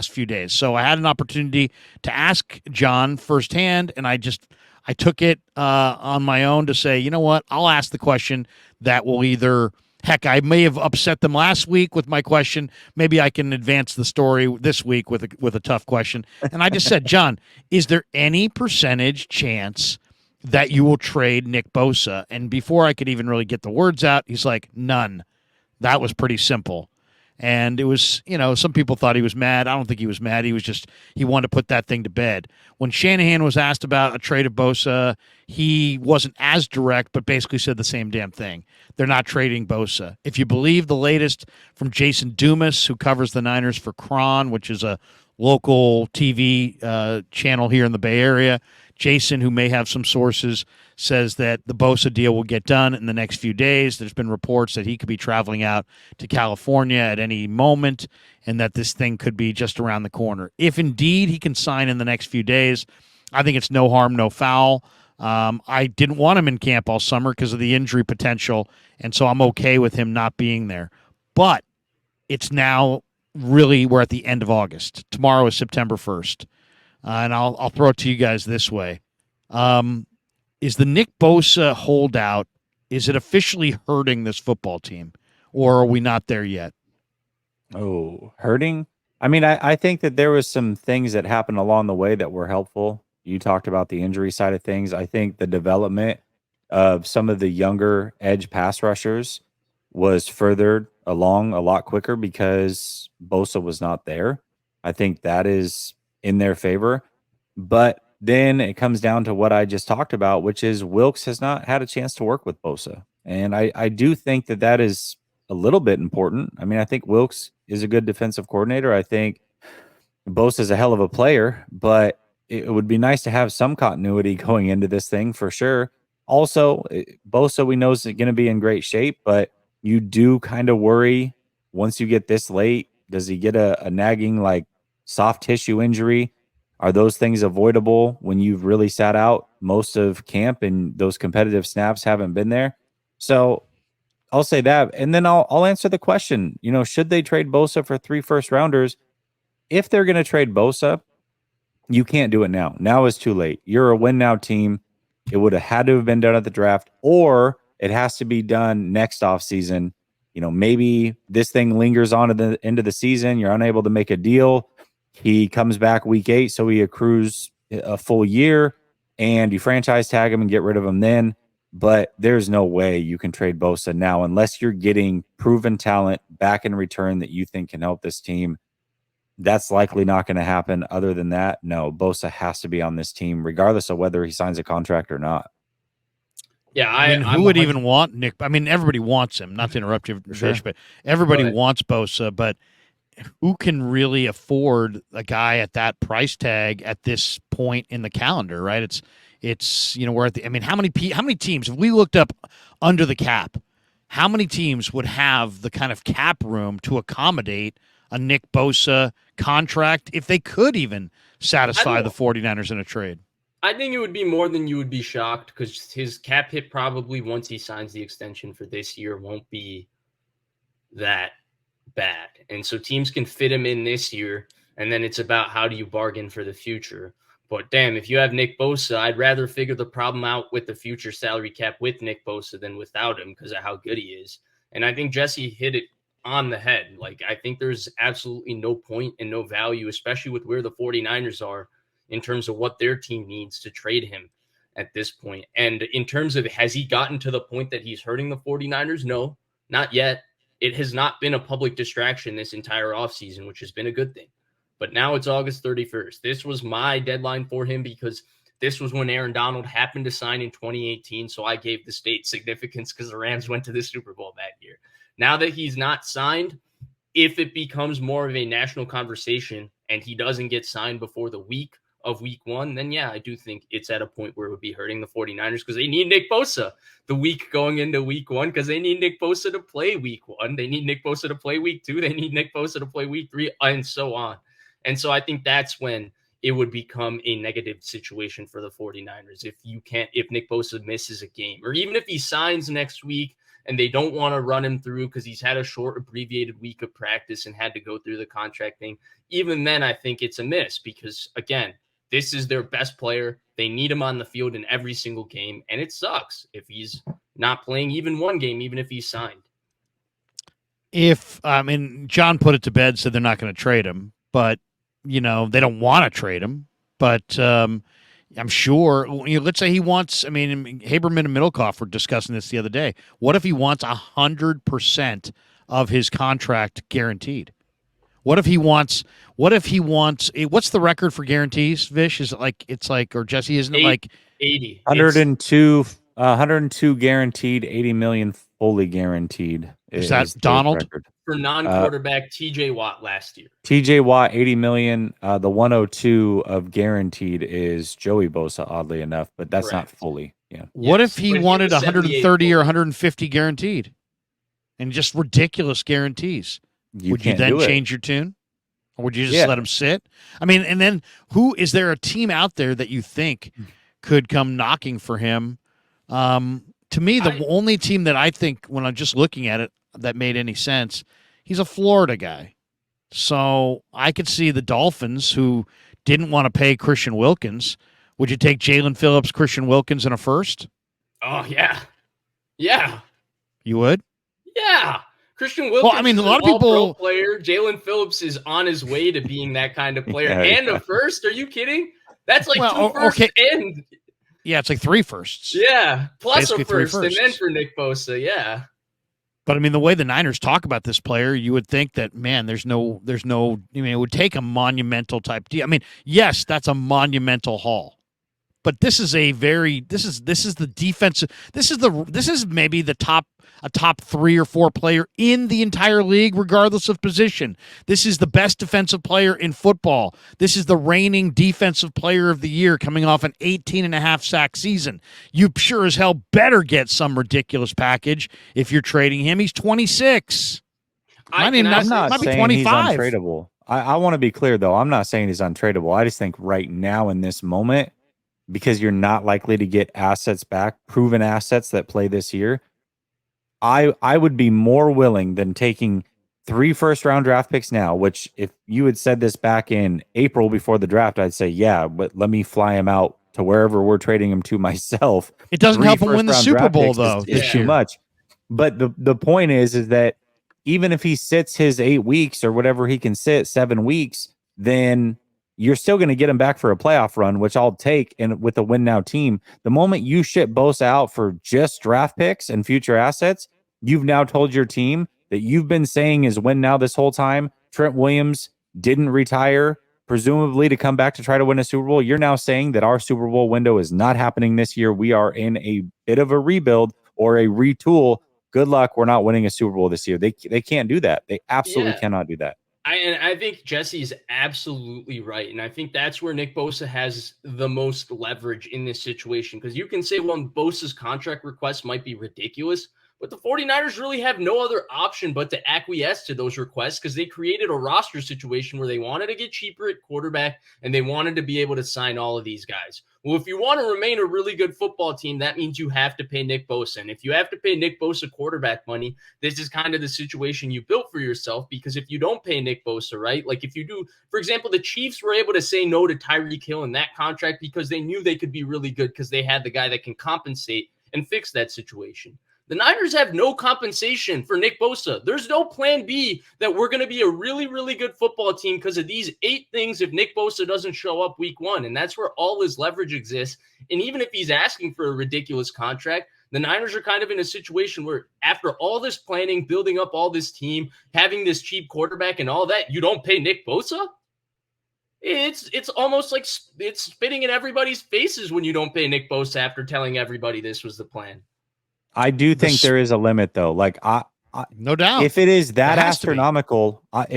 few days. So I had an opportunity to ask John firsthand, and I took it on my own to say, you know what, I'll ask the question that will either. Heck, I may have upset them last week with my question. Maybe I can advance the story this week with a tough question. And I just said, John, is there any percentage chance that you will trade Nick Bosa? And before I could even really get the words out, he's like, none. That was pretty simple. And it was, some people thought he was mad. I don't think he was mad. He wanted to put that thing to bed. When Shanahan was asked about a trade of Bosa, he wasn't as direct, but basically said the same damn thing. They're not trading Bosa. If you believe the latest from Jason Dumas, who covers the Niners for Cron, which is a local TV channel here in the Bay Area, Jason, who may have some sources, says that the Bosa deal will get done in the next few days. There's been reports that he could be traveling out to California at any moment and that this thing could be just around the corner. If indeed he can sign in the next few days, I think it's no harm, no foul. I didn't want him in camp all summer because of the injury potential, and so I'm okay with him not being there. But it's now really, we're at the end of August. Tomorrow is September 1st. And I'll throw it to you guys this way. Is the Nick Bosa holdout, is it officially hurting this football team, or are we not there yet? Oh, hurting? I mean, I think that there was some things that happened along the way that were helpful. You talked about the injury side of things. I think the development of some of the younger edge pass rushers was furthered along a lot quicker because Bosa was not there. I think that is in their favor. But then it comes down to what I just talked about, which is Wilkes has not had a chance to work with Bosa. And I do think that that is a little bit important. I mean, I think Wilkes is a good defensive coordinator. I think Bosa is a hell of a player, but it would be nice to have some continuity going into this thing for sure. Also, Bosa we know is going to be in great shape, but you do kind of worry once you get this late. Does he get a nagging like soft tissue injury? Are those things avoidable when you've really sat out most of camp and those competitive snaps haven't been there? So I'll say that, and then I'll answer the question. Should they trade Bosa for 3 first rounders? If they're going to trade Bosa, you can't do it now. Now is too late. You're a win now team. It would have had to have been done at the draft, or it has to be done next offseason. Maybe this thing lingers on to the end of the season. You're unable to make a deal. He comes back week 8, so he accrues a full year, and you franchise tag him and get rid of him then. But there's no way you can trade Bosa now unless you're getting proven talent back in return that you think can help this team. That's likely not going to happen. Other than that, no, Bosa has to be on this team, regardless of whether he signs a contract or not. Yeah, I mean, who I'm would 100. even want Nick? I mean, everybody wants him. Not to interrupt you, Sure. Fish, but everybody Go ahead. wants Bosa. But who can really afford a guy at that price tag at this point in the calendar? Right? It's we're at the. I mean, how many teams? If we looked up under the cap, how many teams would have the kind of cap room to accommodate a Nick Bosa contract if they could even satisfy the 49ers in a trade? I think it would be more than you would be shocked because his cap hit probably once he signs the extension for this year won't be that bad. And so teams can fit him in this year, and then it's about how do you bargain for the future. But damn, if you have Nick Bosa, I'd rather figure the problem out with the future salary cap with Nick Bosa than without him because of how good he is. And I think Jesse hit it on the head. Like, I think there's absolutely no point and no value, especially with where the 49ers are in terms of what their team needs to trade him at this point. And in terms of, has he gotten to the point that he's hurting the 49ers? No, not yet. It has not been a public distraction this entire offseason, which has been a good thing. But now it's August 31st. This was my deadline for him because this was when Aaron Donald happened to sign in 2018. So I gave the state significance because the Rams went to the Super Bowl that year. Now that he's not signed, if it becomes more of a national conversation and he doesn't get signed before the week of week 1, then yeah, I do think it's at a point where it would be hurting the 49ers because they need Nick Bosa the week going into week 1 because they need Nick Bosa to play week 1. They need Nick Bosa to play week 2. They need Nick Bosa to play week 3 and so on. And so I think that's when it would become a negative situation for the 49ers. If Nick Bosa misses a game, or even if he signs next week and they don't want to run him through because he's had a short, abbreviated week of practice and had to go through the contract thing, even then I think it's a miss because, again, this is their best player. They need him on the field in every single game, and it sucks if he's not playing even one game, even if he's signed. John put it to bed, said they're not going to trade him, but they don't want to trade him. But I'm sure. Let's say he wants. Haberman and Middlecoff were discussing this the other day. What if he wants 100% of his contract guaranteed? What if he wants? What's the record for guarantees? Vish, is it or Jesse? Isn't it like 80? 102 guaranteed, 80 million fully guaranteed. Is that Donald? For non-quarterback TJ Watt last year. TJ Watt, 80 million. The 102 of guaranteed is Joey Bosa, oddly enough, but that's not fully. Yeah. What if he wanted 130 or 150 guaranteed? And just ridiculous guarantees. Would you then change your tune? Or would you just let him sit? And then is there a team out there that you think could come knocking for him? To me, the only team that I think, when I'm just looking at it, that made any sense, he's a Florida guy. So I could see the Dolphins, who didn't want to pay Christian Wilkins. Would you take Jalen Phillips, Christian Wilkins in a first? Oh, yeah. Yeah. You would? Yeah. Christian Wilkins a lot of people player. Jalen Phillips is on his way to being that kind of player. And a first? Are you kidding? That's like two firsts and... Yeah, it's like 3 firsts. Yeah, plus basically a first, and then for Nick Bosa, yeah. But the way the Niners talk about this player, you would think that, man, there's no. It would take a monumental type deal. Yes, that's a monumental haul, but this is the defensive. This is maybe a top 3 or 4 player in the entire league, regardless of position. This is the best defensive player in football. This is the reigning defensive player of the year, coming off an 18.5 sack season. You sure as hell better get some ridiculous package if you're trading him. He's 26. I'm not saying he's untradeable. I want to be clear, though. I'm not saying he's untradeable. I just think right now in this moment, because you're not likely to get assets back, proven assets that play this year, I would be more willing than taking 3 first-round draft picks now, which if you had said this back in April before the draft, I'd say, yeah, but let me fly him out to wherever we're trading him to myself. It doesn't help him win the Super Bowl, though. It's too much. But the point is that even if he sits his 8 weeks or whatever he can sit, 7 weeks, then you're still going to get him back for a playoff run, which I'll take. And with a win now team, the moment you ship Bosa out for just draft picks and future assets, you've now told your team that you've been saying is win now this whole time. Trent Williams didn't retire, presumably to come back to try to win a Super Bowl. You're now saying that our Super Bowl window is not happening this year. We are in a bit of a rebuild or a retool. Good luck. We're not winning a Super Bowl this year. They can't do that. They absolutely cannot do that. I think Jesse is absolutely right. And I think that's where Nick Bosa has the most leverage in this situation. Because you can say, well, Bosa's contract request might be ridiculous, but the 49ers really have no other option but to acquiesce to those requests because they created a roster situation where they wanted to get cheaper at quarterback and they wanted to be able to sign all of these guys. Well, if you want to remain a really good football team, that means you have to pay Nick Bosa. And if you have to pay Nick Bosa quarterback money, this is kind of the situation you built for yourself, because if you don't pay Nick Bosa, right? Like if you do, for example, the Chiefs were able to say no to Tyreek Hill in that contract because they knew they could be really good because they had the guy that can compensate and fix that situation. The Niners have no compensation for Nick Bosa. There's no plan B that we're going to be a really, really good football team because of these 8 things if Nick Bosa doesn't show up week 1. And that's where all his leverage exists. And even if he's asking for a ridiculous contract, the Niners are kind of in a situation where after all this planning, building up all this team, having this cheap quarterback and all that, you don't pay Nick Bosa? It's almost like it's spitting in everybody's faces when you don't pay Nick Bosa after telling everybody this was the plan. I do think there is a limit, though. Like, no doubt. If it is that astronomical, I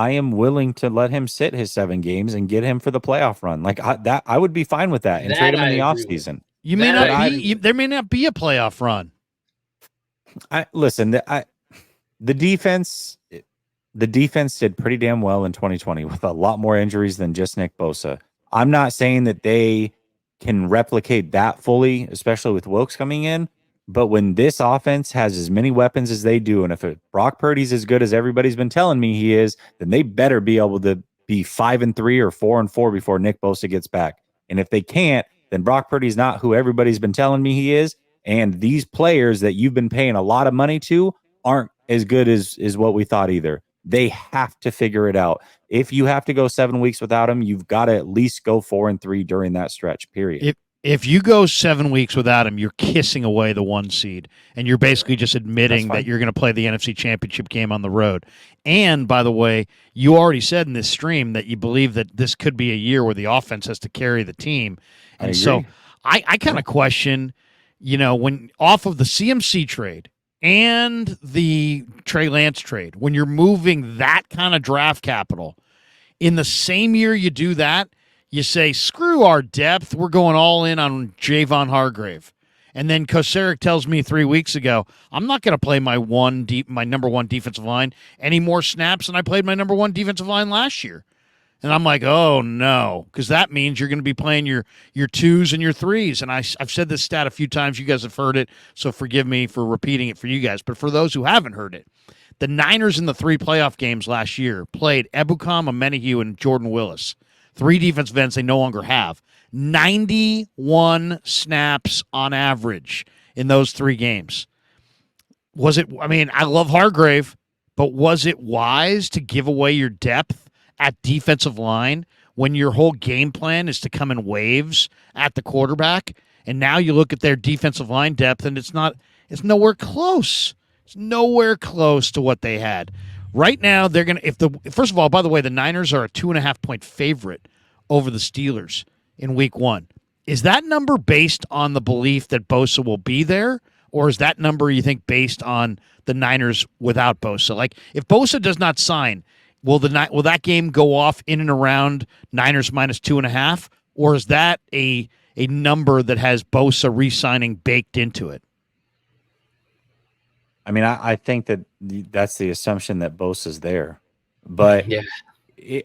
am willing to let him sit his 7 games and get him for the playoff run. Like I would be fine with that and trade him in the offseason. There may not be a playoff run. The defense did pretty damn well in 2020 with a lot more injuries than just Nick Bosa. I'm not saying that they can replicate that fully, especially with Wilkes coming in. But when this offense has as many weapons as they do, and if Brock Purdy's as good as everybody's been telling me he is, then they better be able to be 5-3 or 4-4 before Nick Bosa gets back. And if they can't, then Brock Purdy's not who everybody's been telling me he is. And these players that you've been paying a lot of money to aren't as good as what we thought either. They have to figure it out. If you have to go 7 weeks without him, you've got to at least go 4-3 during that stretch, period. If you go 7 weeks without him, you're kissing away the 1 seed, and you're basically just admitting that you're going to play the NFC Championship game on the road. And by the way, you already said in this stream that you believe that this could be a year where the offense has to carry the team. And so I kind of question, when off of the CMC trade and the Trey Lance trade, when you're moving that kind of draft capital in the same year you do that, you say, screw our depth. We're going all in on Javon Hargrave. And then Kosaric tells me 3 weeks ago, I'm not going to play my number one defensive line any more snaps than I played my number one defensive line last year. And I'm like, oh, no, because that means you're going to be playing your twos and your threes. And I've said this stat a few times. You guys have heard it, so forgive me for repeating it for you guys. But for those who haven't heard it, the Niners in the 3 playoff games last year played Ebukam, Amenahue, and Jordan Willis. 3 defensive ends they no longer have. 91 snaps on average in those 3 games. I love Hargrave, but was it wise to give away your depth at defensive line when your whole game plan is to come in waves at the quarterback? And now you look at their defensive line depth, and it's nowhere close. It's nowhere close to what they had. Right now, they're going to, first of all, by the way, the Niners are a 2.5-point favorite over the Steelers in week 1. Is that number based on the belief that Bosa will be there, or is that number, you think, based on the Niners without Bosa? Like, if Bosa does not sign, will that game go off in and around Niners minus 2.5, or is that a number that has Bosa re-signing baked into it? I mean, I think that's the assumption that Bosa's there. But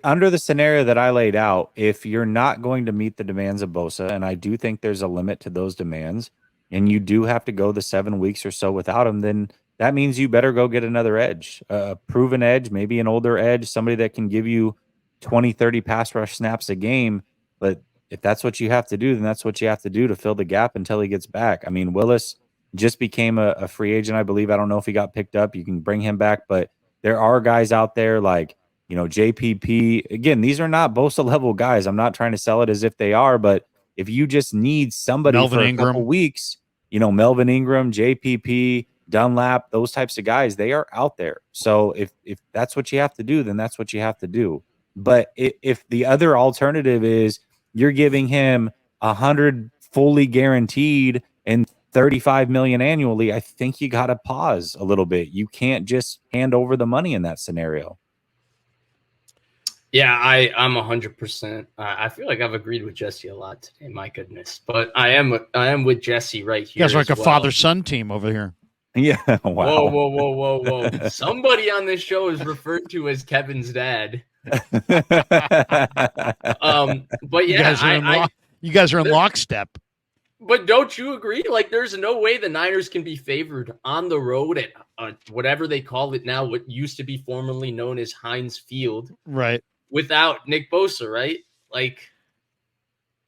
under the scenario that I laid out, if you're not going to meet the demands of Bosa, and I do think there's a limit to those demands, and you do have to go the 7 weeks or so without him, then that means you better go get another edge, a proven edge, maybe an older edge, somebody that can give you 20, 30 pass rush snaps a game. But if that's what you have to do, then that's what you have to do to fill the gap until he gets back. I mean, Willis just became a free agent, I believe. I don't know if he got picked up. You can bring him back, but there are guys out there like, JPP. Again, these are not Bosa level guys. I'm not trying to sell it as if they are, but if you just need somebody Melvin for Ingram. a couple weeks, Melvin Ingram, JPP, Dunlap, those types of guys, they are out there. So if that's what you have to do, then that's what you have to do. But if the other alternative is you're giving him 100 fully guaranteed and 35 million annually, I think you got to pause a little bit. You can't just hand over the money in that scenario. Yeah, I'm 100%. I feel like I've agreed with Jesse a lot today. My goodness, but I am with Jesse right here. You guys are like a father-son team over here. Yeah. Wow. Whoa. Somebody on this show is referred to as Kevin's dad. But yeah, you guys are in lockstep. But don't you agree? Like, there's no way the Niners can be favored on the road at whatever they call it now, what used to be formerly known as Heinz Field, right? Without Nick Bosa, right? Like,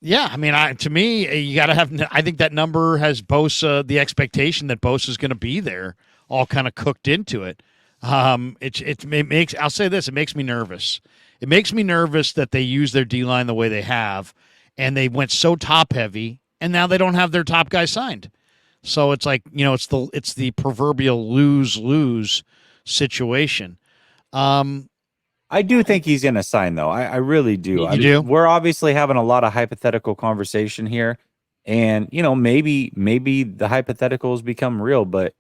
yeah, I mean, to me, you got to have. I think that number has Bosa, the expectation that Bosa is going to be there, all kind of cooked into it. It makes. I'll say this: it makes me nervous. It makes me nervous that they use their D line the way they have, and they went so top heavy, and now they don't have their top guy signed. So it's like, it's the proverbial lose-lose situation. I do think he's going to sign, though. I really do. You do? We're obviously having a lot of hypothetical conversation here. And, maybe the hypotheticals become real. But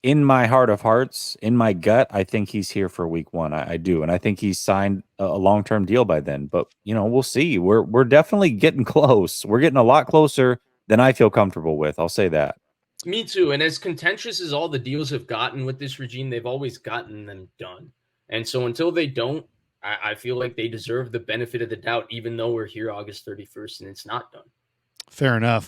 in my heart of hearts, in my gut, I think he's here for week 1. I do. And I think he's signed a long-term deal by then. But, we'll see. We're definitely getting close. We're getting a lot closer than I feel comfortable with. I'll say that. Me too. And as contentious as all the deals have gotten with this regime, they've always gotten them done. And so until they don't, I feel like they deserve the benefit of the doubt, even though we're here August 31st and it's not done. Fair enough.